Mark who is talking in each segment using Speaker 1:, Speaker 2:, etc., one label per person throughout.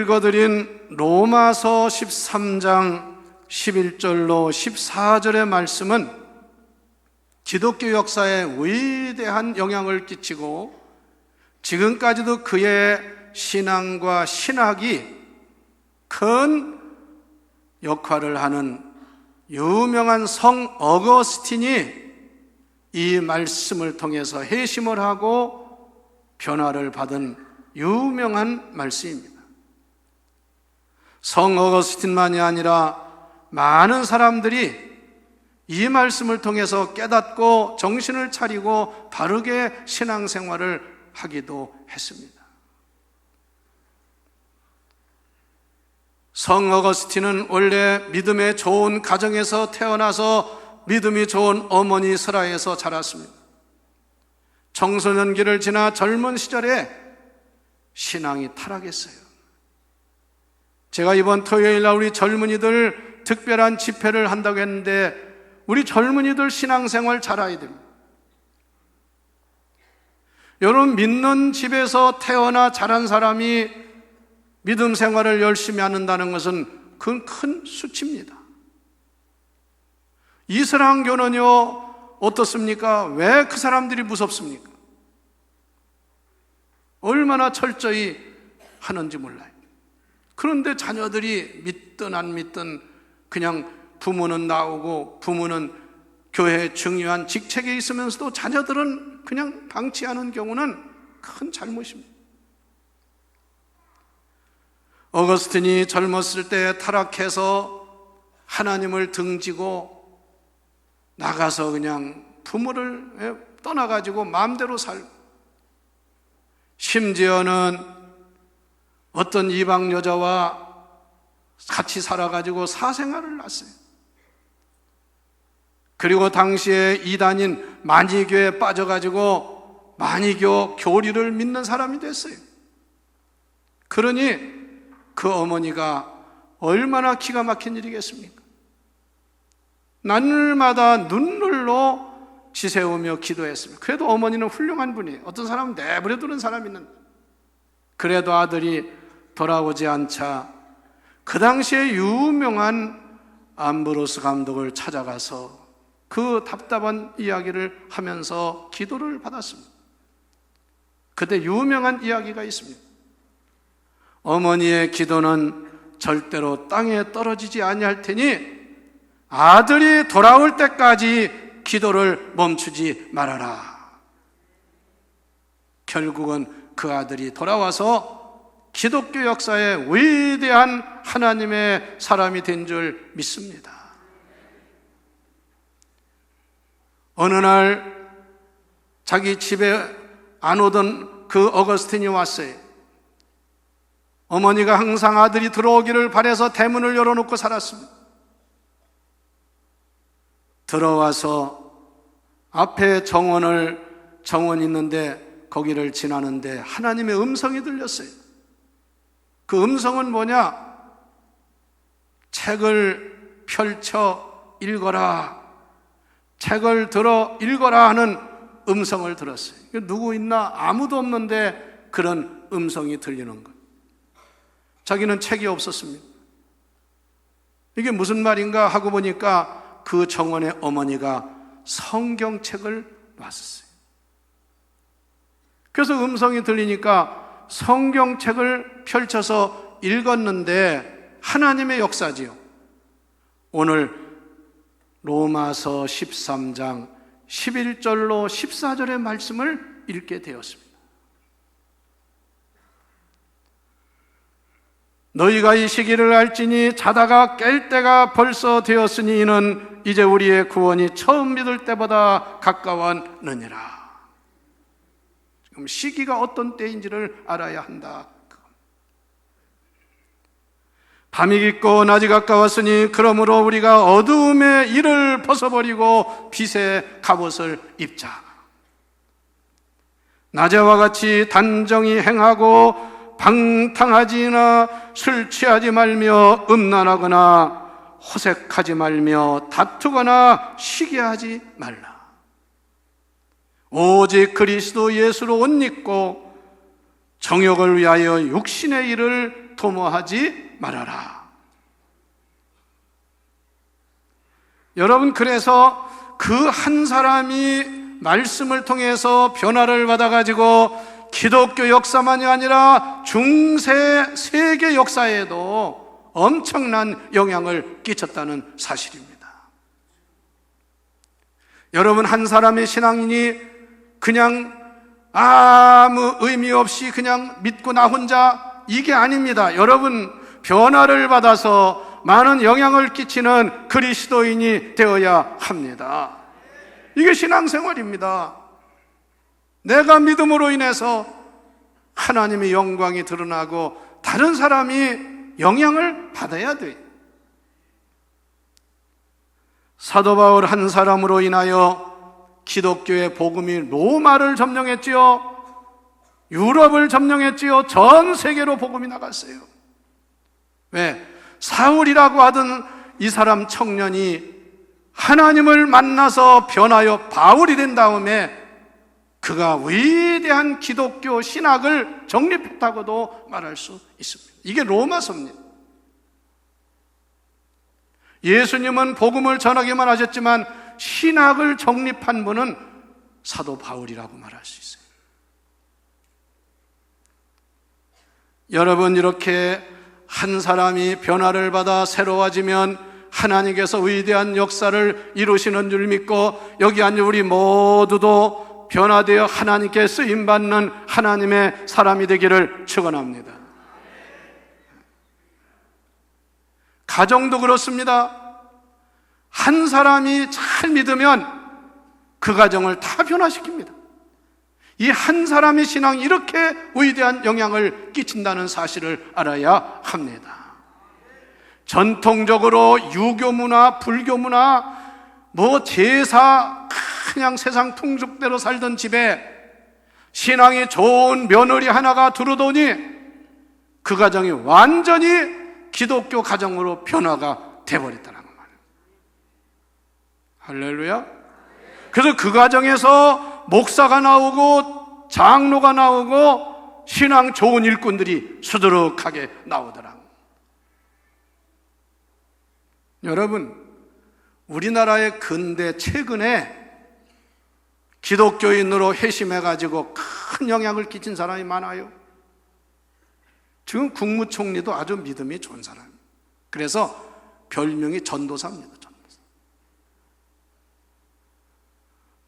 Speaker 1: 읽어드린 로마서 13장 11절로 14절의 말씀은 기독교 역사에 위대한 영향을 끼치고 지금까지도 그의 신앙과 신학이 큰 역할을 하는 유명한 성 어거스틴이 이 말씀을 통해서 회심을 하고 변화를 받은 유명한 말씀입니다. 성 어거스틴만이 아니라 많은 사람들이 이 말씀을 통해서 깨닫고 정신을 차리고 바르게 신앙생활을 하기도 했습니다. 성 어거스틴은 원래 믿음의 좋은 가정에서 태어나서 믿음이 좋은 어머니 슬하에서 자랐습니다. 청소년기를 지나 젊은 시절에 신앙이 타락했어요. 제가 이번 토요일 날 우리 젊은이들 특별한 집회를 한다고 했는데 우리 젊은이들 신앙생활 잘해야 됩니다. 여러분, 믿는 집에서 태어나 자란 사람이 믿음 생활을 열심히 한다는 것은 그건 큰 수치입니다. 이슬람교는요 어떻습니까? 왜 그 사람들이 무섭습니까? 얼마나 철저히 하는지 몰라요. 그런데 자녀들이 믿든 안 믿든 그냥 부모는 나오고 부모는 교회에 중요한 직책에 있으면서도 자녀들은 그냥 방치하는 경우는 큰 잘못입니다. 어거스틴이 젊었을 때 타락해서 하나님을 등지고 나가서 그냥 부모를 떠나가지고 마음대로 살고, 심지어는 어떤 이방 여자와 같이 살아가지고 사생활을 났어요. 그리고 당시에 이단인 만이교에 빠져가지고 만이교 교리를 믿는 사람이 됐어요. 그러니 그 어머니가 얼마나 기가 막힌 일이겠습니까? 날마다 눈물로 지새우며 기도했습니다. 그래도 어머니는 훌륭한 분이에요. 어떤 사람은 내버려 두는 사람이 있는데, 그래도 아들이 돌아오지 않자 그 당시에 유명한 암브로스 감독을 찾아가서 그 답답한 이야기를 하면서 기도를 받았습니다. 그때 유명한 이야기가 있습니다. 어머니의 기도는 절대로 땅에 떨어지지 아니할 테니 아들이 돌아올 때까지 기도를 멈추지 말아라. 결국은 그 아들이 돌아와서 기독교 역사에 위대한 하나님의 사람이 된 줄 믿습니다. 어느 날 자기 집에 안 오던 그 어거스틴이 왔어요. 어머니가 항상 아들이 들어오기를 바라서 대문을 열어놓고 살았습니다. 들어와서 앞에 정원이 있는데 거기를 지나는데 하나님의 음성이 들렸어요. 그 음성은 뭐냐? 책을 펼쳐 읽어라, 책을 들어 읽어라 하는 음성을 들었어요. 누구 있나? 아무도 없는데 그런 음성이 들리는 것. 자기는 책이 없었습니다. 이게 무슨 말인가 하고 보니까 그 정원의 어머니가 성경책을 놨었어요. 그래서 음성이 들리니까 성경책을 펼쳐서 읽었는데 하나님의 역사지요. 오늘 로마서 13장 11절로 14절의 말씀을 읽게 되었습니다. 너희가 이 시기를 알지니 자다가 깰 때가 벌써 되었으니 이는 이제 우리의 구원이 처음 믿을 때보다 가까웠느니라. 지금 시기가 어떤 때인지를 알아야 한다. 밤이 깊고 낮이 가까웠으니 그러므로 우리가 어두움의 일을 벗어버리고 빛의 갑옷을 입자. 낮에와 같이 단정히 행하고 방탕하지나 술 취하지 말며 음란하거나 호색하지 말며 다투거나 시기하지 말라. 오직 그리스도 예수로 옷 입고 정욕을 위하여 육신의 일을 도모하지 말아라. 여러분, 그래서 그 한 사람이 말씀을 통해서 변화를 받아가지고 기독교 역사만이 아니라 중세 세계 역사에도 엄청난 영향을 끼쳤다는 사실입니다. 여러분, 한 사람의 신앙인이 그냥 아무 의미 없이 그냥 믿고 나 혼자, 이게 아닙니다. 여러분, 변화를 받아서 많은 영향을 끼치는 그리스도인이 되어야 합니다. 이게 신앙생활입니다. 내가 믿음으로 인해서 하나님의 영광이 드러나고 다른 사람이 영향을 받아야 돼요. 사도 바울 한 사람으로 인하여 기독교의 복음이 로마를 점령했지요, 유럽을 점령했지요, 전 세계로 복음이 나갔어요. 왜? 사울이라고 하던 이 사람 청년이 하나님을 만나서 변하여 바울이 된 다음에 그가 위대한 기독교 신학을 정립했다고도 말할 수 있습니다. 이게 로마서입니다. 예수님은 복음을 전하기만 하셨지만 신학을 정립한 분은 사도 바울이라고 말할 수 있어요. 여러분, 이렇게 한 사람이 변화를 받아 새로워지면 하나님께서 위대한 역사를 이루시는 줄 믿고 여기 앉은 우리 모두도 변화되어 하나님께 쓰임받는 하나님의 사람이 되기를 축원합니다. 가정도 그렇습니다. 한 사람이 잘 믿으면 그 가정을 다 변화시킵니다. 이 한 사람의 신앙이 이렇게 위대한 영향을 끼친다는 사실을 알아야 합니다. 전통적으로 유교 문화, 불교 문화, 제사, 그냥 세상 풍俗대로 살던 집에 신앙이 좋은 며느리 하나가 들어오더니 그 가정이 완전히 기독교 가정으로 변화가 되어버렸다는 말이에요. 할렐루야. 그래서 그 가정에서 목사가 나오고 장로가 나오고 신앙 좋은 일꾼들이 수두룩하게 나오더라. 여러분, 우리나라의 근대 최근에 기독교인으로 회심해가지고 큰 영향을 끼친 사람이 많아요. 지금 국무총리도 아주 믿음이 좋은 사람이에요. 그래서 별명이 전도사입니다. 전도사.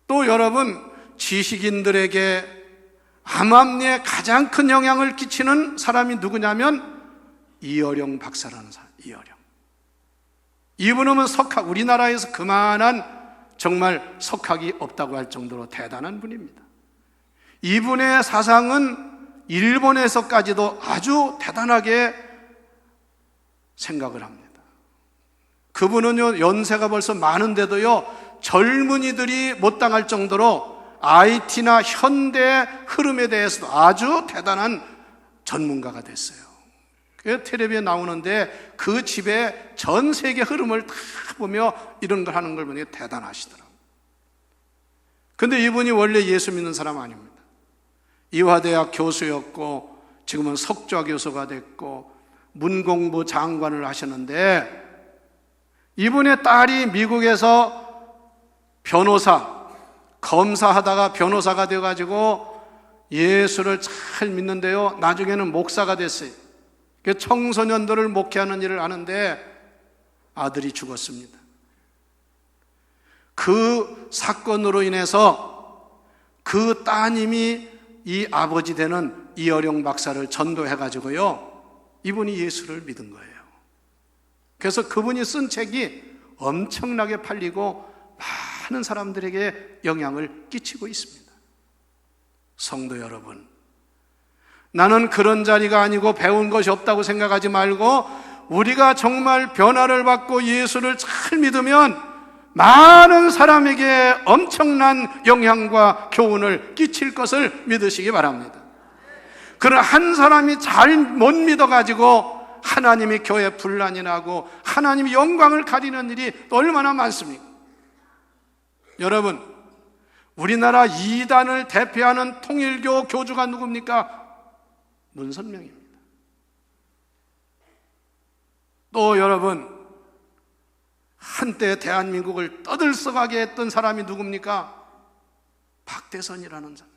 Speaker 1: 또 여러분, 지식인들에게 암암리에 가장 큰 영향을 끼치는 사람이 누구냐면 이어령 박사라는 사람. 이어령. 이분은 석학, 우리나라에서 그만한 정말 석학이 없다고 할 정도로 대단한 분입니다. 이분의 사상은 일본에서까지도 아주 대단하게 생각을 합니다. 그분은요, 연세가 벌써 많은데도요, 젊은이들이 못 당할 정도로 IT나 현대 흐름에 대해서도 아주 대단한 전문가가 됐어요. 텔레비에 나오는데 그 집에 전 세계 흐름을 다 보며 이런 걸 하는 걸 보니 대단하시더라고요. 근데 이분이 원래 예수 믿는 사람 아닙니다. 이화대학 교수였고 지금은 석좌 교수가 됐고 문공부 장관을 하셨는데, 이분의 딸이 미국에서 변호사, 검사하다가 변호사가 되어가지고 예수를 잘 믿는데요, 나중에는 목사가 됐어요. 청소년들을 목회하는 일을 하는데 아들이 죽었습니다. 그 사건으로 인해서 그 따님이 이 아버지 되는 이어령 박사를 전도해가지고요, 이분이 예수를 믿은 거예요. 그래서 그분이 쓴 책이 엄청나게 팔리고 많은 사람들에게 영향을 끼치고 있습니다. 성도 여러분, 나는 그런 자리가 아니고 배운 것이 없다고 생각하지 말고 우리가 정말 변화를 받고 예수를 잘 믿으면 많은 사람에게 엄청난 영향과 교훈을 끼칠 것을 믿으시기 바랍니다. 그러나 한 사람이 잘 못 믿어가지고 하나님의 교회 분란이 나고 하나님의 영광을 가리는 일이 얼마나 많습니까? 여러분, 우리나라 이단을 대표하는 통일교 교주가 누굽니까? 문선명입니다. 또 여러분, 한때 대한민국을 떠들썩하게 했던 사람이 누굽니까? 박대선이라는 사람.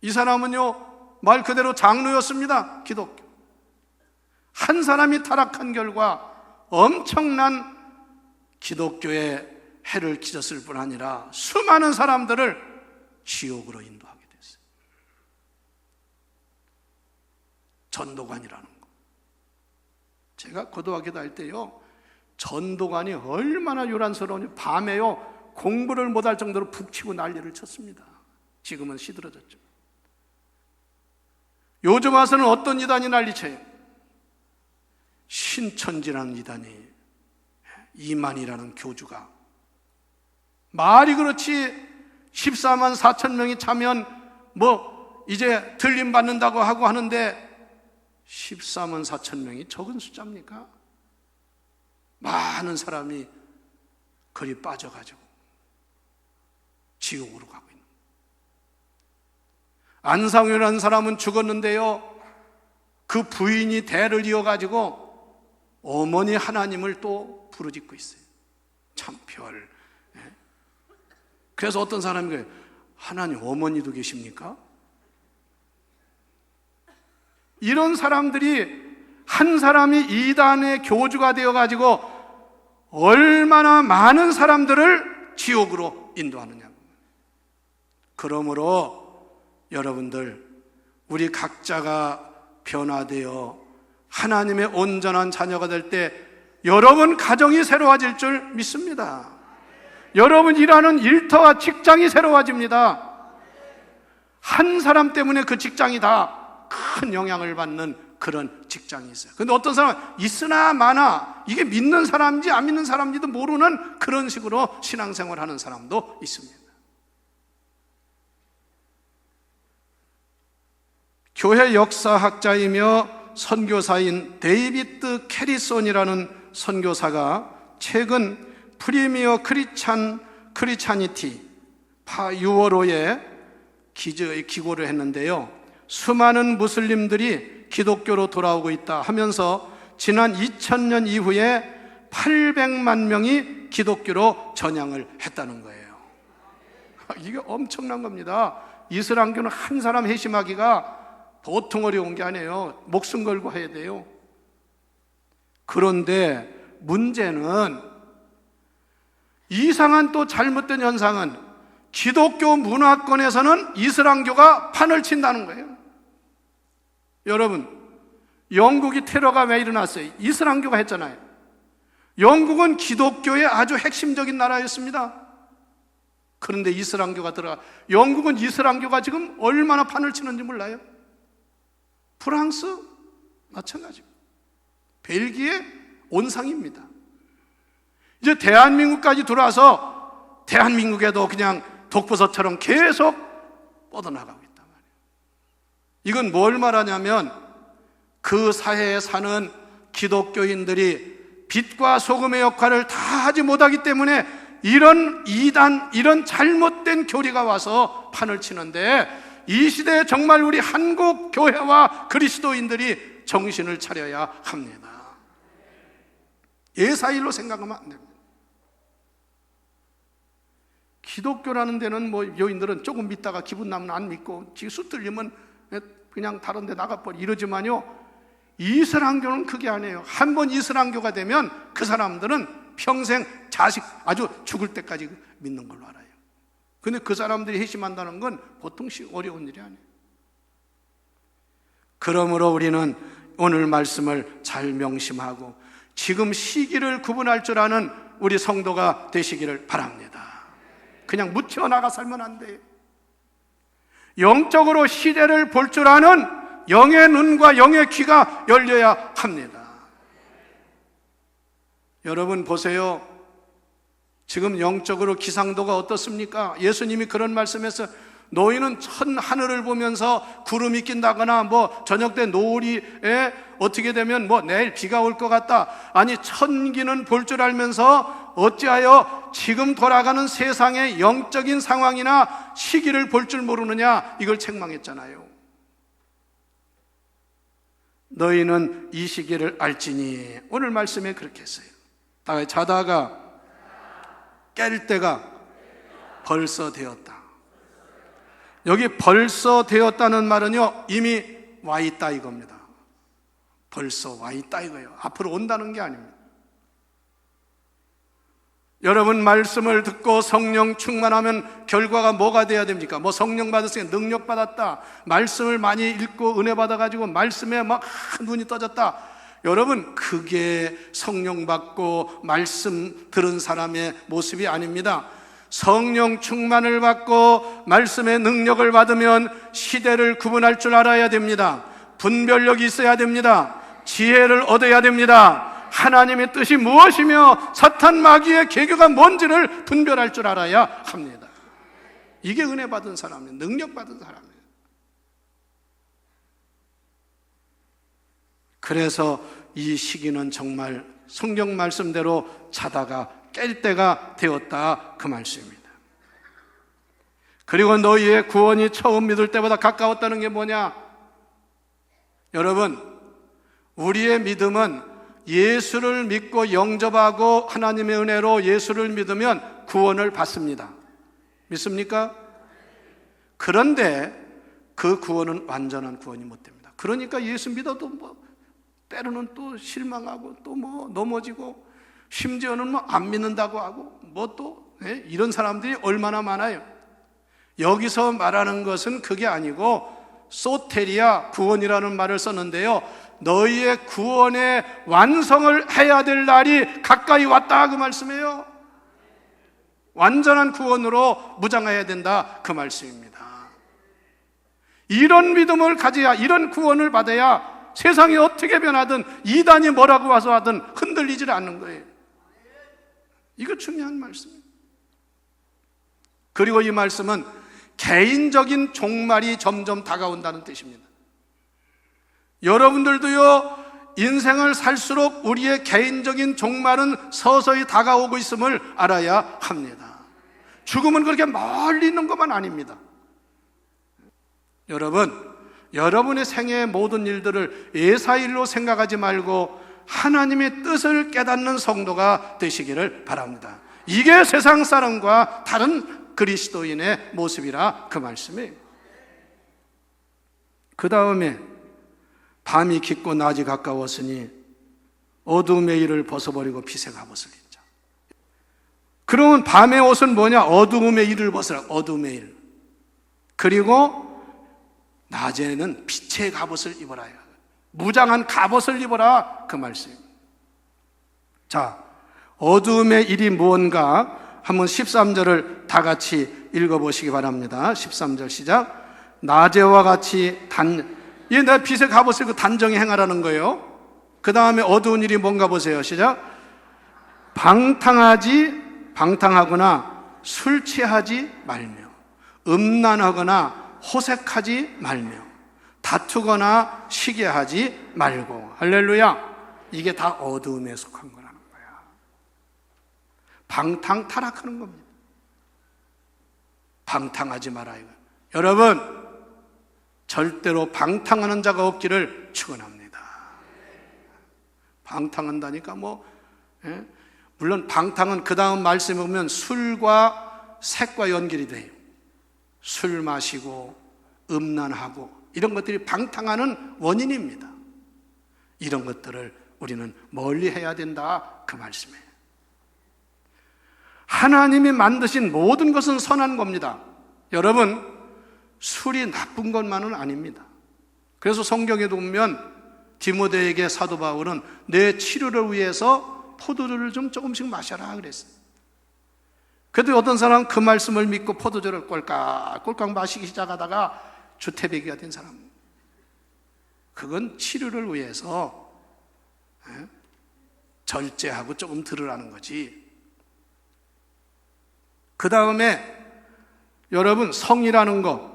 Speaker 1: 이 사람은요, 말 그대로 장로였습니다. 기독교. 한 사람이 타락한 결과 엄청난 기독교에 해를 끼쳤을 뿐 아니라 수많은 사람들을 지옥으로 인도하게 됐어요. 전도관이라는 거. 제가 고등학교 다닐 때요, 전도관이 얼마나 요란스러우니 밤에요 공부를 못할 정도로 북치고 난리를 쳤습니다. 지금은 시들어졌죠. 요즘 와서는 어떤 이단이 난리쳐요? 신천지라는 이단이, 이만희라는 교주가 말이 그렇지 14만 4천 명이 차면 뭐 이제 들림 받는다고 하고 하는데 14만 4천 명이 적은 숫자입니까? 많은 사람이 거기 빠져가지고 지옥으로 가고 있는. 안상효라는 사람은 죽었는데요, 그 부인이 대를 이어가지고 어머니 하나님을 또 부르짖고 있어요. 참별. 그래서 어떤 사람이 그래요. 하나님 어머니도 계십니까? 이런 사람들이 한 사람이 이단의 교주가 되어가지고 얼마나 많은 사람들을 지옥으로 인도하느냐고. 그러므로 여러분들, 우리 각자가 변화되어 하나님의 온전한 자녀가 될 때 여러분 가정이 새로워질 줄 믿습니다. 여러분 일하는 일터와 직장이 새로워집니다. 한 사람 때문에 그 직장이 다 큰 영향을 받는 그런 직장이 있어요. 그런데 어떤 사람은 있으나 마나 이게 믿는 사람인지 안 믿는 사람인지도 모르는 그런 식으로 신앙생활하는 사람도 있습니다. 교회 역사학자이며 선교사인 데이비드 캐리손이라는 선교사가 최근 프리미어 크리스찬니티 파유어로에 기고를 했는데요, 수많은 무슬림들이 기독교로 돌아오고 있다 하면서 지난 2000년 이후에 800만 명이 기독교로 전향을 했다는 거예요. 이게 엄청난 겁니다. 이슬람교는 한 사람 회심하기가 보통 어려운 게 아니에요. 목숨 걸고 해야 돼요. 그런데 문제는, 이상한 또 잘못된 현상은 기독교 문화권에서는 이슬람교가 판을 친다는 거예요. 여러분, 영국이 테러가 왜 일어났어요? 이슬람교가 했잖아요. 영국은 기독교의 아주 핵심적인 나라였습니다. 그런데 이슬람교가 들어가, 영국은 이슬람교가 지금 얼마나 판을 치는지 몰라요? 프랑스 마찬가지고, 벨기에 온상입니다. 이제 대한민국까지 들어와서 대한민국에도 그냥 독버섯처럼 계속 뻗어나가고 있단 말이에요. 이건 뭘 말하냐면, 그 사회에 사는 기독교인들이 빛과 소금의 역할을 다 하지 못하기 때문에 이런 이단, 이런 잘못된 교리가 와서 판을 치는데, 이 시대에 정말 우리 한국 교회와 그리스도인들이 정신을 차려야 합니다. 예사일로 생각하면 안 됩니다. 기독교라는 데는 뭐 여인들은 조금 믿다가 기분 나면 안 믿고 수 들리면 그냥 다른 데 나가버리 이러지만요, 이슬람교는 그게 아니에요. 한번 이슬람교가 되면 그 사람들은 평생 자식 아주 죽을 때까지 믿는 걸로 알아요. 근데 그 사람들이 회심한다는 건 보통 어려운 일이 아니에요. 그러므로 우리는 오늘 말씀을 잘 명심하고 지금 시기를 구분할 줄 아는 우리 성도가 되시기를 바랍니다. 그냥 묻혀나가 살면 안 돼요. 영적으로 시대를 볼 줄 아는 영의 눈과 영의 귀가 열려야 합니다. 여러분 보세요. 지금 영적으로 기상도가 어떻습니까? 예수님이 그런 말씀에서 너희는 천 하늘을 보면서 구름이 낀다거나 뭐 저녁 때 노을이에 어떻게 되면 뭐 내일 비가 올 것 같다, 아니 천기는 볼 줄 알면서 어찌하여 지금 돌아가는 세상의 영적인 상황이나 시기를 볼 줄 모르느냐, 이걸 책망했잖아요. 너희는 이 시기를 알지니. 오늘 말씀에 그렇게 했어요. 자다가 깰 때가 벌써 되었다. 여기 벌써 되었다는 말은요, 이미 와 있다 이겁니다. 벌써 와 있다 이거예요. 앞으로 온다는 게 아닙니다. 여러분, 말씀을 듣고 성령 충만하면 결과가 뭐가 돼야 됩니까? 뭐 성령 받았으니까 능력 받았다, 말씀을 많이 읽고 은혜 받아가지고 말씀에 막 눈이 떠졌다. 여러분, 그게 성령 받고 말씀 들은 사람의 모습이 아닙니다. 성령 충만을 받고 말씀의 능력을 받으면 시대를 구분할 줄 알아야 됩니다. 분별력이 있어야 됩니다. 지혜를 얻어야 됩니다. 하나님의 뜻이 무엇이며 사탄 마귀의 계교가 뭔지를 분별할 줄 알아야 합니다. 이게 은혜 받은 사람이에요. 능력 받은 사람이에요. 그래서 이 시기는 정말 성경 말씀대로 자다가 깰 때가 되었다, 그 말씀입니다. 그리고 너희의 구원이 처음 믿을 때보다 가까웠다는 게 뭐냐? 여러분, 우리의 믿음은 예수를 믿고 영접하고 하나님의 은혜로 예수를 믿으면 구원을 받습니다. 믿습니까? 그런데 그 구원은 완전한 구원이 못 됩니다. 그러니까 예수 믿어도 뭐 때로는 또 실망하고 또 뭐 넘어지고, 심지어는 뭐 안 믿는다고 하고 뭐 또 이런 사람들이 얼마나 많아요. 여기서 말하는 것은 그게 아니고 소테리아, 구원이라는 말을 썼는데요, 너희의 구원의 완성을 해야 될 날이 가까이 왔다, 그 말씀이에요. 완전한 구원으로 무장해야 된다, 그 말씀입니다. 이런 믿음을 가져야, 이런 구원을 받아야 세상이 어떻게 변하든 이단이 뭐라고 와서 하든 흔들리질 않는 거예요. 이거 중요한 말씀이에요. 그리고 이 말씀은 개인적인 종말이 점점 다가온다는 뜻입니다. 여러분들도요, 인생을 살수록 우리의 개인적인 종말은 서서히 다가오고 있음을 알아야 합니다. 죽음은 그렇게 멀리 있는 것만 아닙니다. 여러분, 여러분의 생애의 모든 일들을 예사일로 생각하지 말고 하나님의 뜻을 깨닫는 성도가 되시기를 바랍니다. 이게 세상 사람과 다른 그리스도인의 모습이라, 그 말씀이에요. 그 다음에 밤이 깊고 낮이 가까웠으니 어두움의 일을 벗어버리고 빛의 갑옷을 입자. 그러면 밤의 옷은 뭐냐? 어두움의 일을 벗으라. 어두움의 일. 그리고 낮에는 빛의 갑옷을 입어라. 무장한 갑옷을 입어라, 그 말씀입니다. 자, 어두움의 일이 무언가 한번 13절을 다 같이 읽어보시기 바랍니다. 13절 시작. 낮에와 같이 이게 내가 빛의 갑옷을 입고 단정히 행하라는 거예요. 그 다음에 어두운 일이 뭔가 보세요. 시작. 방탕하거나 술 취하지 말며, 음란하거나 호색하지 말며, 다투거나 시기하지 말고. 할렐루야. 이게 다 어두움에 속한 거라는 거야. 방탕, 타락하는 겁니다. 방탕하지 마라 이거. 여러분, 절대로 방탕하는 자가 없기를 축원합니다. 방탕한다니까 물론 방탕은 그 다음 말씀에 보면 술과 색과 연결이 돼요. 술 마시고 음란하고 이런 것들이 방탕하는 원인입니다. 이런 것들을 우리는 멀리 해야 된다, 그 말씀이에요. 하나님이 만드신 모든 것은 선한 겁니다. 여러분, 술이 나쁜 것만은 아닙니다. 그래서 성경에도 보면 디모데에게 사도 바울은 내 치료를 위해서 포도주를 좀 조금씩 마셔라 그랬어요. 그래도 어떤 사람은 그 말씀을 믿고 포도주를 꼴깍꼴깍 마시기 시작하다가 주태배기가 된 사람, 그건 치료를 위해서 절제하고 조금 들으라는 거지. 그 다음에 여러분, 성이라는 거,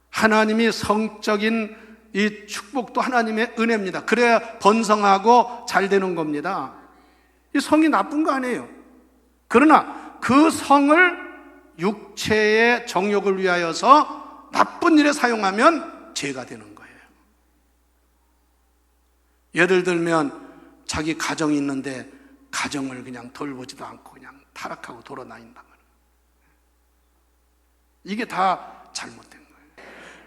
Speaker 1: 하나님이 성적인 이 축복도 하나님의 은혜입니다. 그래야 번성하고 잘 되는 겁니다. 이 성이 나쁜 거 아니에요. 그러나 그 성을 육체의 정욕을 위하여서 나쁜 일에 사용하면 죄가 되는 거예요. 예를 들면 자기 가정이 있는데 가정을 그냥 돌보지도 않고 그냥 타락하고 돌아다닌단 말이에요. 이게 다 잘못된 거예요.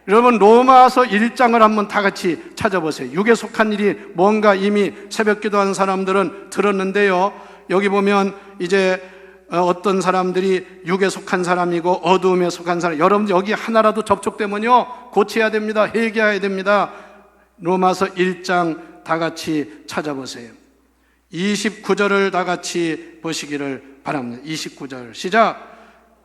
Speaker 1: 여러분, 로마서 1장을 한번 다 같이 찾아보세요. 육에 속한 일이 뭔가 이미 새벽 기도하는 사람들은 들었는데요, 여기 보면 이제 어떤 사람들이 육에 속한 사람이고 어두움에 속한 사람, 여러분 여기 하나라도 접촉되면요 고쳐야 됩니다. 회개해야 됩니다. 로마서 1장 다 같이 찾아보세요. 29절을 다 같이 보시기를 바랍니다. 29절 시작.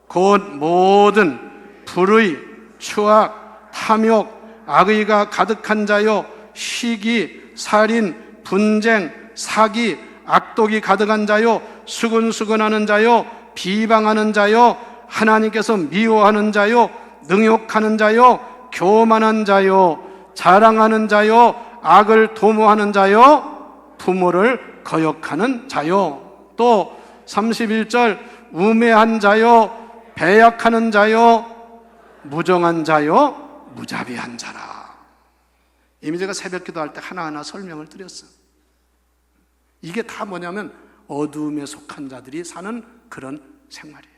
Speaker 1: 곧 모든 불의, 추악, 탐욕, 악의가 가득한 자요, 시기, 살인, 분쟁, 사기, 악독이 가득한 자요, 수근수근하는 자요, 비방하는 자요, 하나님께서 미워하는 자요, 능욕하는 자요, 교만한 자요, 자랑하는 자요, 악을 도모하는 자요, 부모를 거역하는 자요, 또 31절 우매한 자요, 배약하는 자요, 무정한 자요, 무자비한 자라. 이미 제가 새벽 기도할 때 하나하나 설명을 드렸어요. 이게 다 뭐냐면 어두움에 속한 자들이 사는 그런 생활이에요.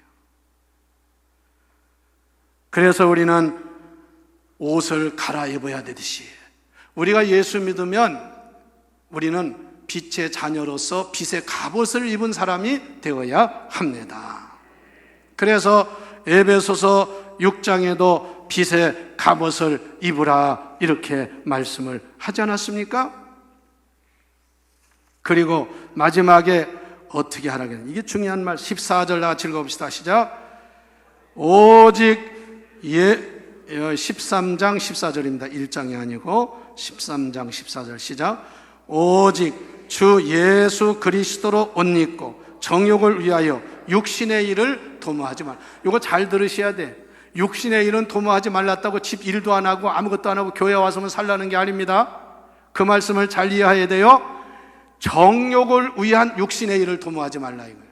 Speaker 1: 그래서 우리는 옷을 갈아입어야 되듯이 우리가 예수 믿으면 우리는 빛의 자녀로서 빛의 갑옷을 입은 사람이 되어야 합니다. 그래서 에베소서 6장에도 빛의 갑옷을 입으라 이렇게 말씀을 하지 않았습니까? 그리고 마지막에 어떻게 하라겠냐, 이게 중요한 말. 14절 다 같이 읽어봅시다. 시작. 오직 13장 14절입니다. 1장이 아니고 13장 14절 시작. 오직 주 예수 그리스도로 옷 입고 정욕을 위하여 육신의 일을 도모하지 말라. 이거 잘 들으셔야 돼. 육신의 일은 도모하지 말랐다고 집 일도 안 하고 아무것도 안 하고 교회 와서만 살라는 게 아닙니다. 그 말씀을 잘 이해해야 돼요. 정욕을 위한 육신의 일을 도모하지 말라 이거예요.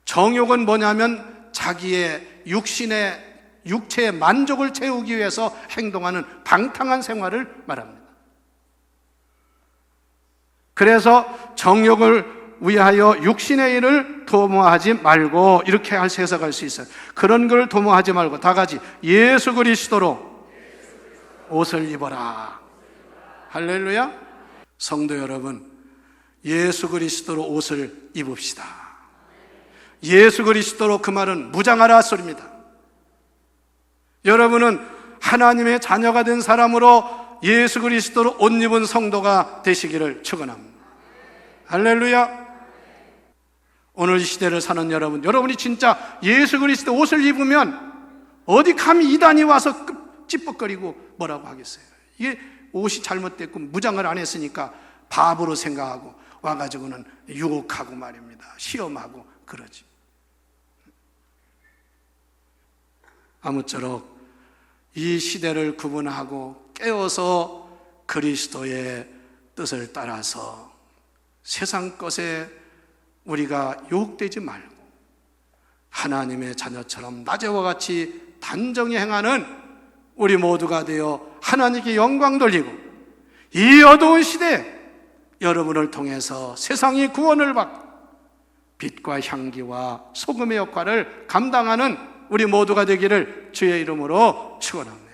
Speaker 1: 정욕은 뭐냐면 자기의 육체의 만족을 채우기 위해서 행동하는 방탕한 생활을 말합니다. 그래서 정욕을 위하여 육신의 일을 도모하지 말고 이렇게 해석할 수 있어요. 그런 걸 도모하지 말고 다 같이 예수 그리스도로 옷을 입어라. 할렐루야. 성도 여러분, 예수 그리스도로 옷을 입읍시다. 예수 그리스도로, 그 말은 무장하라 소리입니다. 여러분은 하나님의 자녀가 된 사람으로 예수 그리스도로 옷 입은 성도가 되시기를 축원합니다. 할렐루야. 오늘 이 시대를 사는 여러분이 진짜 예수 그리스도 옷을 입으면 어디 감히 이단이 와서 찌뻑거리고 뭐라고 하겠어요. 이게 옷이 잘못됐고 무장을 안 했으니까 바보로 생각하고 와가지고는 유혹하고 말입니다. 시험하고 그러지. 아무쪼록 이 시대를 구분하고 깨어서 그리스도의 뜻을 따라서 세상 것에 우리가 유혹되지 말고 하나님의 자녀처럼 낮에와 같이 단정히 행하는 우리 모두가 되어 하나님께 영광 돌리고 이 어두운 시대에 여러분을 통해서 세상이 구원을 받고 빛과 향기와 소금의 역할을 감당하는 우리 모두가 되기를 주의 이름으로 축원합니다.